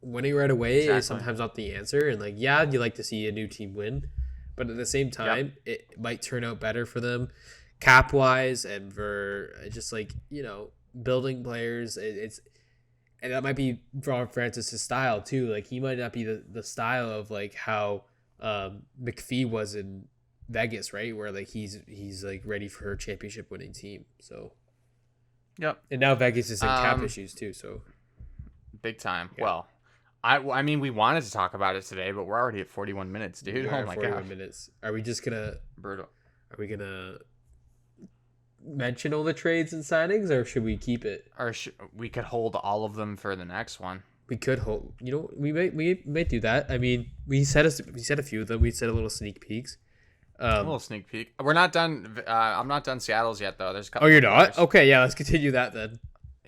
winning right away is sometimes not the answer. And like, yeah, you like to see a new team win, but at the same time, it might turn out better for them cap wise and for just like, you know, building players. And that might be Ron Francis's style too. Like he might not be the style of like how McPhee was in Vegas, right? Where like he's like ready for a championship winning team. So and now Vegas is in cap issues too. So big time. Yeah. Well, I mean, we wanted to talk about it today, but we're already at 41 minutes, dude. Oh my god, 41 minutes. Are we just gonna brutal? Are we gonna mention all the trades and signings, or should we keep it? Or we could hold all of them for the next one. We could hold. You know, we might do that. I mean, we said a few of them. We said a little sneak peeks. A little sneak peek. We're not done. I'm not done Seattle's yet, though. There's a couple. Oh, you're not? Okay, yeah. Let's continue that then.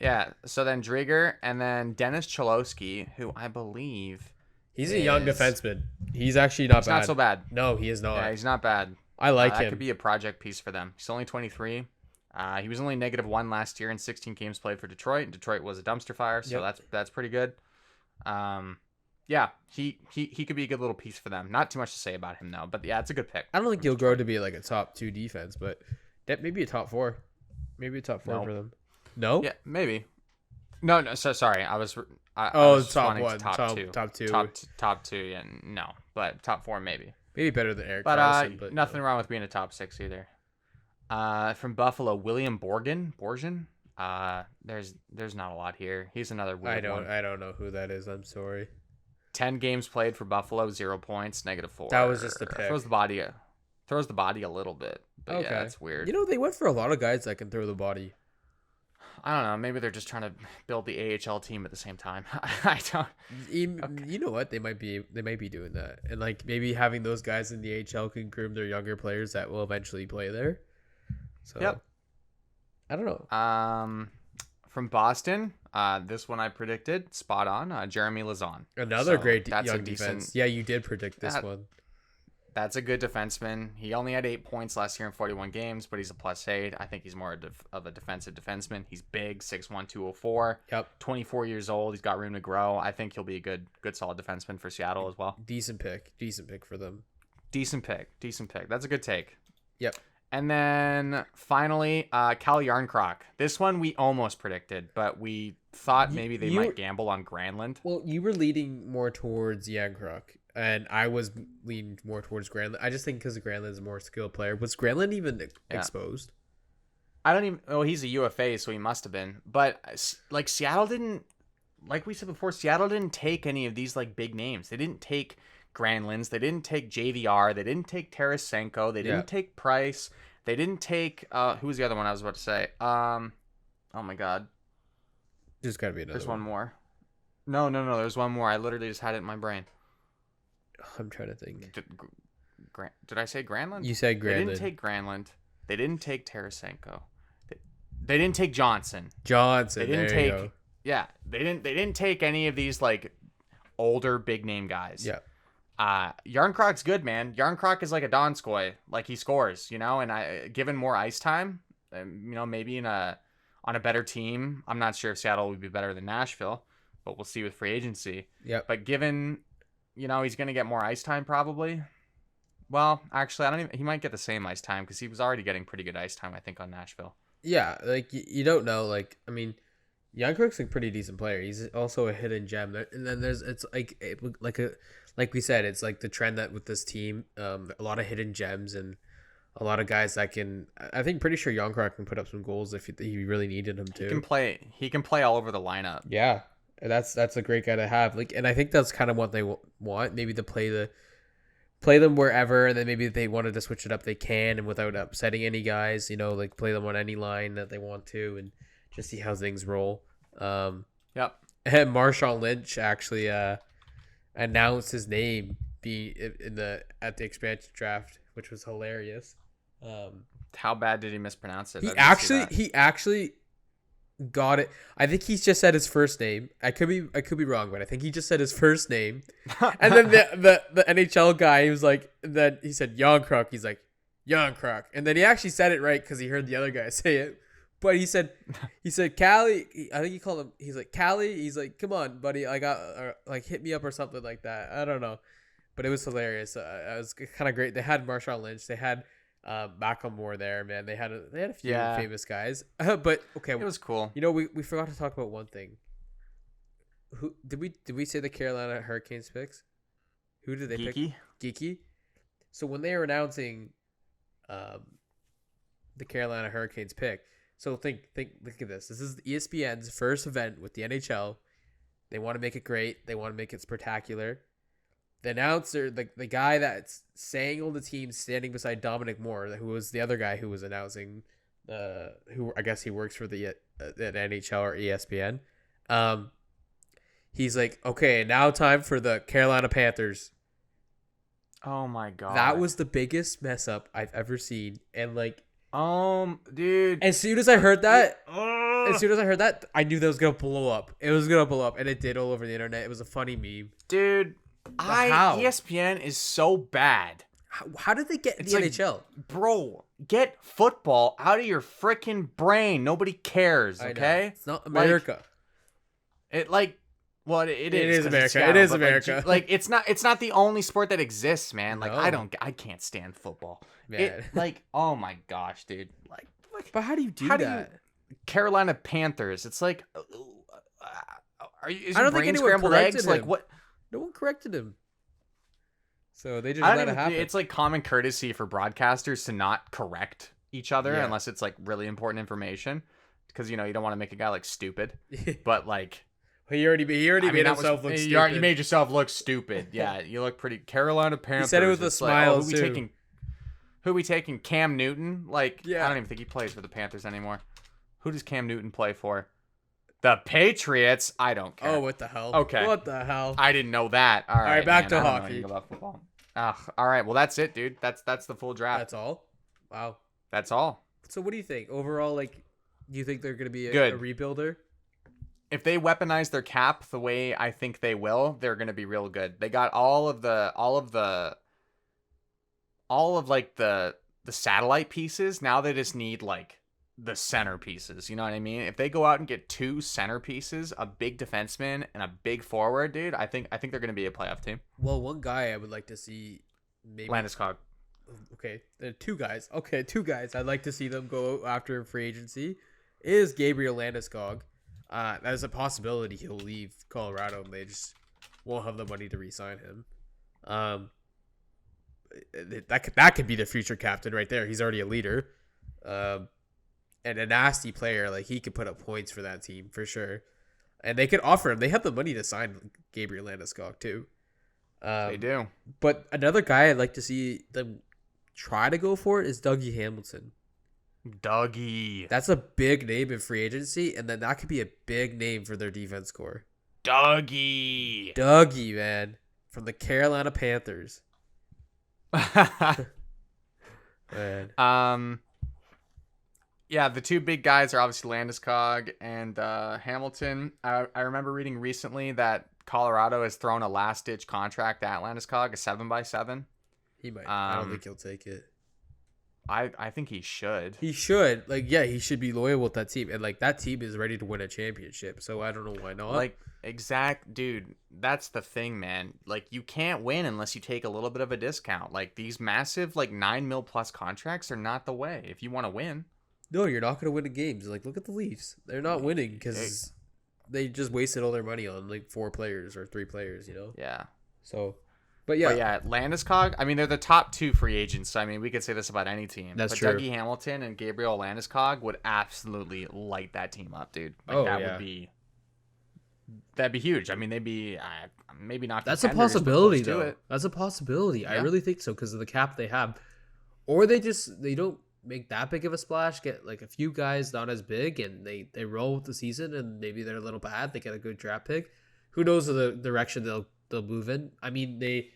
Yeah. So then Drieger, and then Dennis Cholowski, who I believe he's a young defenseman. He's actually not bad. Not so bad. No, he is not. Yeah, he's not bad. I like him. That could be a project piece for them. He's only 23. He was only -1 last year in 16 games played for Detroit. And Detroit was a dumpster fire, so that's pretty good. Yeah, he could be a good little piece for them. Not too much to say about him though, but yeah, it's a good pick. I don't think he'll grow to be like a top 2 defense, but that maybe a top 4, maybe a top 4 for them. No, yeah, maybe. No. So sorry, I was top 1, top 2. Yeah, no, but top 4 maybe. Maybe better than Eric. But Carlson, but nothing wrong with being a top 6 either. From Buffalo, William Borgen. There's not a lot here. He's another weird one. I don't know who that is. I'm sorry. 10 games played for Buffalo, 0 points, -4. That was just a pick. Throws the body a little bit. But okay. Yeah, that's weird. You know, they went for a lot of guys that can throw the body. I don't know. Maybe they're just trying to build the AHL team at the same time. I don't. You know what? They might be doing that, and like maybe having those guys in the AHL can groom their younger players that will eventually play there. So, I don't know. From Boston, this one I predicted spot on. Jeremy Lauzon, another great young defense. Yeah, you did predict this one. That's a good defenseman. He only had 8 points last year in 41 games, but he's a +8. I think he's more of a defensive defenseman. He's big, 6'1", 204. Yep. 24 years old. He's got room to grow. I think he'll be a good solid defenseman for Seattle as well. Decent pick for them. Decent pick. That's a good take. Yep. And then finally, Cal Yarncroc. This one we almost predicted, but we thought maybe they might gamble on Granlund. Well, you were leading more towards Yarncroc, and I was leaning more towards Granlund. I just think because Granlund is a more skilled player. Was Granlund even exposed? I don't even. Oh, he's a UFA, so he must have been. But like Seattle didn't, like we said before, Seattle didn't take any of these like big names. They didn't take Granlunds. They didn't take JVR. They didn't take Tarasenko. They didn't take Price. They didn't take who was the other one I was about to say? Oh my god. There's gotta be another. There's one more. No. There's one more. I literally just had it in my brain. I'm trying to think. Did I say Granlund? You said Granlund. They didn't take Granlund. They didn't take Tarasenko. They didn't take Johnson. They didn't take. You go. Yeah, they didn't take any of these like older big name guys. Yeah. Yarncroc's good, man. Yarncroc is like a Donskoi, like he scores, you know. And given more ice time, you know, maybe on a better team. I'm not sure if Seattle would be better than Nashville, but we'll see with free agency. Yeah. But given, you know, he's gonna get more ice time probably. Well, actually, he might get the same ice time because he was already getting pretty good ice time, I think, on Nashville. Yeah, like you don't know. Like I mean, Yarncroc's a pretty decent player. He's also a hidden gem. And then it's like like we said, it's like the trend that with this team, a lot of hidden gems and a lot of guys that can. I think pretty sure Yonkrak can put up some goals if he really needed him to. He can play all over the lineup. Yeah, that's a great guy to have. Like, and I think that's kind of what they want. Maybe to play them wherever, and then maybe if they wanted to switch it up, they can, and without upsetting any guys. Like play them on any line that they want to, and just see how things roll. Yep. And Marshawn Lynch actually announced his name at the expansion draft, which was hilarious. How bad did he mispronounce it? He actually got it. I think he's just said his first name. I could be wrong, but I think he just said his first name. And then the NHL guy, he was like, then he said Yonkrak. He's like Yonkrak, and then he actually said it right because he heard the other guy say it. But he said Callie. I think he called him. He's like Callie. He's like, come on, buddy. I got like hit me up or something like that. I don't know, but it was hilarious. It was kind of great. They had Marshawn Lynch. They had Macklemore there, man. They had a few famous guys. But okay, it was cool. We forgot to talk about one thing. Who did we say the Carolina Hurricanes picks? Who did they pick? Geeky. So when they were announcing the Carolina Hurricanes pick. So look at this. This is ESPN's first event with the NHL. They want to make it great. They want to make it spectacular. The announcer, the guy that's saying all the teams, standing beside Dominic Moore, who was the other guy who was announcing, who I guess he works for the NHL or ESPN. He's like, okay, now time for the Carolina Panthers. Oh my god, that was the biggest mess up I've ever seen, and like. Dude. As soon as I heard that, I knew that was gonna blow up. It was gonna blow up, and it did all over the internet. It was a funny meme. Dude, ESPN is so bad. How did they get the NHL? Bro, get football out of your freaking brain. Nobody cares, okay? It's not America. It is America. Seattle, it is America. It's not the only sport that exists, man. Like No. I can't stand football. Man. Oh my gosh, dude. But how do you do that? Carolina Panthers. It's like, is I your don't think brain anyone scrambled corrected eggs? him. Like what? No one corrected him. So they just I let don't it even. happen. It's like common courtesy for broadcasters to not correct each other unless it's like really important information, because you don't want to make a guy like stupid. But like. He already made himself look stupid. You made yourself look stupid. Yeah, you look pretty. Carolina Panthers. He said it with a smile too. Who we taking? Cam Newton? Like, yeah. I don't even think he plays for the Panthers anymore. Who does Cam Newton play for? The Patriots? I don't care. Oh, what the hell? Okay. What the hell? I didn't know that. All right, back to I don't know hockey. anything about football. All right, well, that's it, dude. That's the full draft. That's all? Wow. That's all. So what do you think? Overall, like, do you think they're going to be a rebuilder? If they weaponize their cap the way I think they will, they're going to be real good. They got all of like the satellite pieces. Now they just need like the center pieces. You know what I mean? If they go out and get 2 center pieces, a big defenseman and a big forward, dude, I think they're going to be a playoff team. Well, one guy I would like to see, maybe Landeskog. Okay, 2 guys. Okay, 2 guys. I'd like to see them go after free agency. Is Gabriel Landeskog. There's a possibility he'll leave Colorado and they just won't have the money to re-sign him. That could be the future captain right there. He's already a leader, and a nasty player. Like, he could put up points for that team for sure. And they could offer him. They have the money to sign Gabriel Landeskog too. They do. But another guy I'd like to see them try to go for is Dougie Hamilton. Dougie. That's a big name in free agency, and then that could be a big name for their defense core. Dougie, man. From the Carolina Panthers. Man. Yeah, the 2 big guys are obviously Landeskog and Hamilton. I remember reading recently that Colorado has thrown a last-ditch contract at Landeskog, a 7x7. He might. I don't think he'll take it. I think he should. He should. Like, yeah, he should be loyal with that team. And, like, that team is ready to win a championship. So, I don't know why not. Like, dude, that's the thing, man. Like, you can't win unless you take a little bit of a discount. Like, these massive, like, $9 million plus contracts are not the way if you want to win. No, you're not going to win the games. Like, look at the Leafs. They're not winning because they just wasted all their money on, like, 4 players or 3 players, Yeah. So, But But yeah, Landeskog, I mean, they're the top 2 free agents. So, I mean, we could say this about any team. That's but true. Dougie Hamilton and Gabriel Landeskog would absolutely light that team up, dude. Like, that'd be huge. I mean, they'd be maybe not. That's a possibility, though. That's a possibility. Yeah. I really think so because of the cap they have. Or they don't make that big of a splash, get like a few guys not as big, and they roll with the season, and maybe they're a little bad. They get a good draft pick. Who knows the direction they'll move in? I mean, they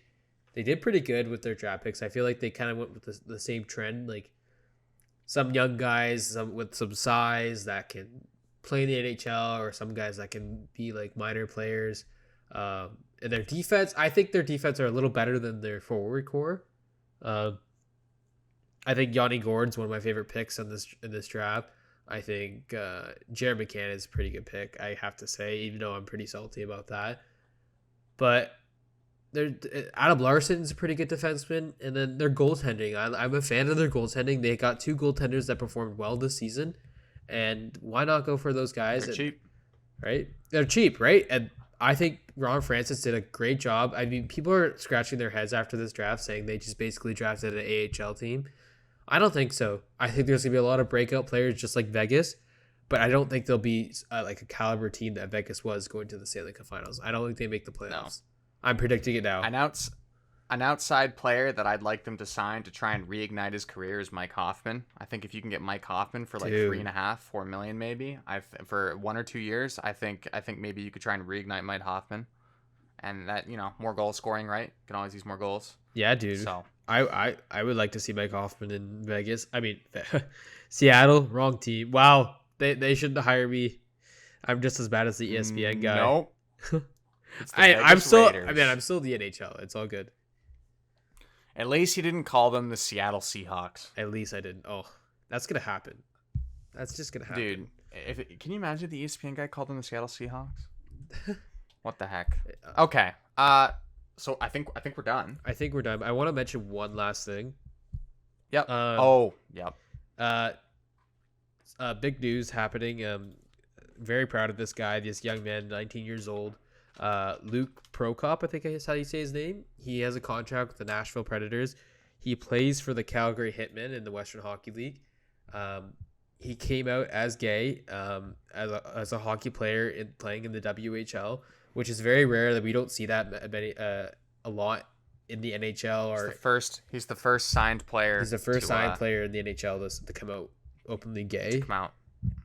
did pretty good with their draft picks. I feel like they kind of went with the same trend, like some young guys with some size that can play in the NHL, or some guys that can be like minor players. And their defense, I think their defense are a little better than their forward core. I think Yanni Gordon's one of my favorite picks in this draft. I think Jared McCann is a pretty good pick, I have to say, even though I'm pretty salty about that. But Adam Larson's a pretty good defenseman, and then their goaltending. I'm a fan of their goaltending. They got 2 goaltenders that performed well this season, and why not go for those guys? They're cheap, right? They're cheap, right? And I think Ron Francis did a great job. I mean, people are scratching their heads after this draft, saying they just basically drafted an AHL team. I don't think so. I think there's going to be a lot of breakout players just like Vegas, but I don't think they'll be like a caliber team that Vegas was going to the Stanley Cup Finals. I don't think they make the playoffs. No. I'm predicting it now. An outside player that I'd like them to sign to try and reignite his career is Mike Hoffman. I think if you can get Mike Hoffman for like $3.5-4 million, maybe for 1 or 2 years, I think maybe you could try and reignite Mike Hoffman, and that, you know, more goal scoring, right? You can always use more goals. Yeah, dude. So I would like to see Mike Hoffman in Vegas. I mean, Seattle, wrong team. Wow, they shouldn't hire me. I'm just as bad as the ESPN guy. Nope. I'm still the NHL. It's all good. At least you didn't call them the Seattle Seahawks. At least I didn't. Oh, that's gonna happen. That's just gonna happen. Dude, can you imagine the ESPN guy called them the Seattle Seahawks? What the heck? Okay. So I think we're done. I think we're done. I want to mention one last thing. Yep. Yep. Big news happening. Very proud of this guy, this young man, 19 years old. Luke Prokop, I think is how you say his name. He has a contract with the Nashville Predators. He plays for the Calgary Hitmen in the Western Hockey League. He came out as gay as a hockey player playing in the WHL, which is very rare that we don't see that a lot in the NHL. He's the first signed player. He's the first signed player in the NHL to come out openly gay. To come out.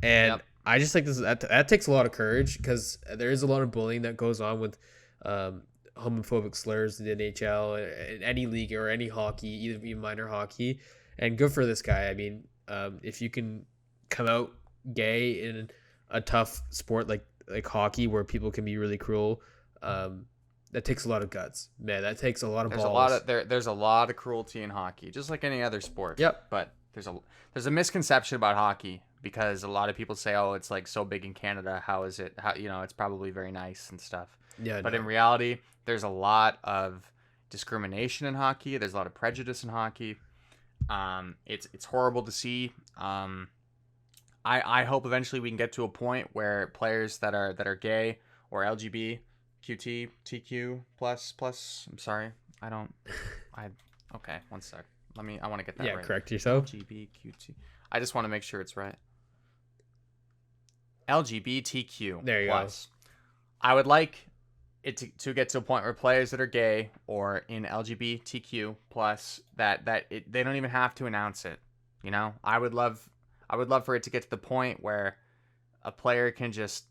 And yep. I just think that takes a lot of courage, because there is a lot of bullying that goes on with homophobic slurs in the NHL, in any league or any hockey, even minor hockey. And good for this guy. I mean, if you can come out gay in a tough sport like hockey, where people can be really cruel, that takes a lot of guts, man. That takes a lot of balls. There's a lot of cruelty in hockey, just like any other sport. Yep. But there's a misconception about hockey, because a lot of people say, oh, it's like so big in Canada. How is it? How, you know, it's probably very nice and stuff. Yeah. But in reality, there's a lot of discrimination in hockey. There's a lot of prejudice in hockey. It's horrible to see. I hope eventually we can get to a point where players that are gay or LGBTQ TQ plus. I'm sorry. Okay, one sec. I want to get that right. Yeah, correct yourself. LGBTQT. I just want to make sure it's right. LGBTQ. There you go. I would like it to get to a point where players that are gay or in LGBTQ plus they don't even have to announce it. You know, I would love for it to get to the point where a player can just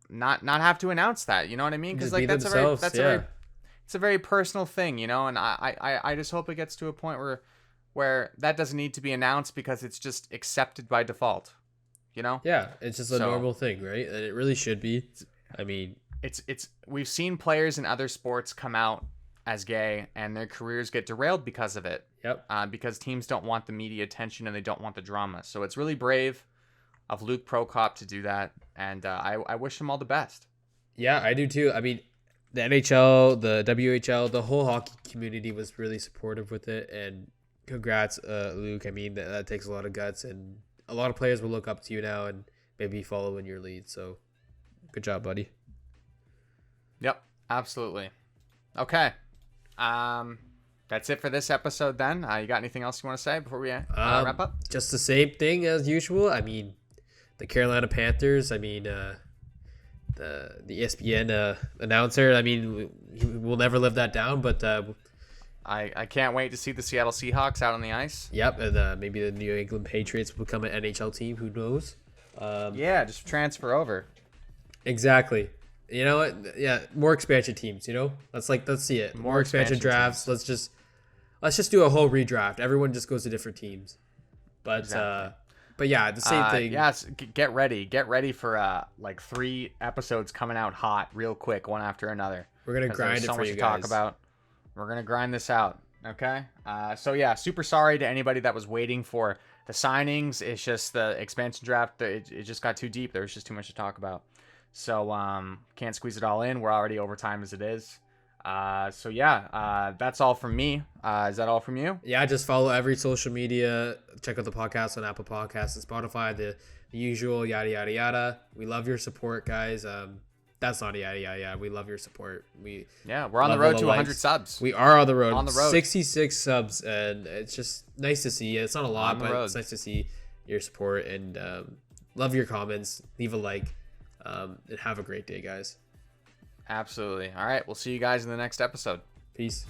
not have to announce that. You know what I mean? Because like it's a very personal thing, you know. And I just hope it gets to a point where that doesn't need to be announced, because it's just accepted by default. You know? Yeah, it's just a normal thing, right? And it really should be. I mean, we've seen players in other sports come out as gay and their careers get derailed because of it. Yep. Because teams don't want the media attention and they don't want the drama. So it's really brave of Luke Prokop to do that, and I wish him all the best. Yeah, I do too. I mean, the NHL, the WHL, the whole hockey community was really supportive with it, and congrats, Luke. I mean, that takes a lot of guts, and a lot of players will look up to you now and maybe follow in your lead. So good job, buddy. Yep, absolutely. Okay. That's it for this episode then. You got anything else you want to say before we wrap up? Just the same thing as usual. I mean, the Carolina Panthers, I mean, the ESPN announcer, I mean, we'll never live that down, but I can't wait to see the Seattle Seahawks out on the ice. Yep, and maybe the New England Patriots will become an NHL team. Who knows? Yeah, just transfer over. Exactly. You know what? Yeah, more expansion teams. You know, let's see it. More expansion drafts. Teams. Let's just do a whole redraft. Everyone just goes to different teams. But exactly. But yeah, the same thing. Yes, get ready for like 3 episodes coming out hot, real quick, one after another. We're gonna grind it for you guys. Talk about. We're gonna grind this out. Okay. So yeah, super sorry to anybody that was waiting for the signings. It's just the expansion draft. It just got too deep. There was just too much to talk about. So can't squeeze it all in. We're already over time as it is. So yeah, that's all from me. Is that all from you? Yeah, just follow every social media. Check out the podcast on Apple Podcasts and Spotify. The usual yada yada yada. We love your support, guys. That's not yada yada yada. We love your support. We're on the road to 100 subs. We are on the road. 66 subs, and it's just nice to see. It's not a lot, but it's nice to see your support and love your comments. Leave a like. And have a great day, guys. Absolutely. All right. We'll see you guys in the next episode. Peace.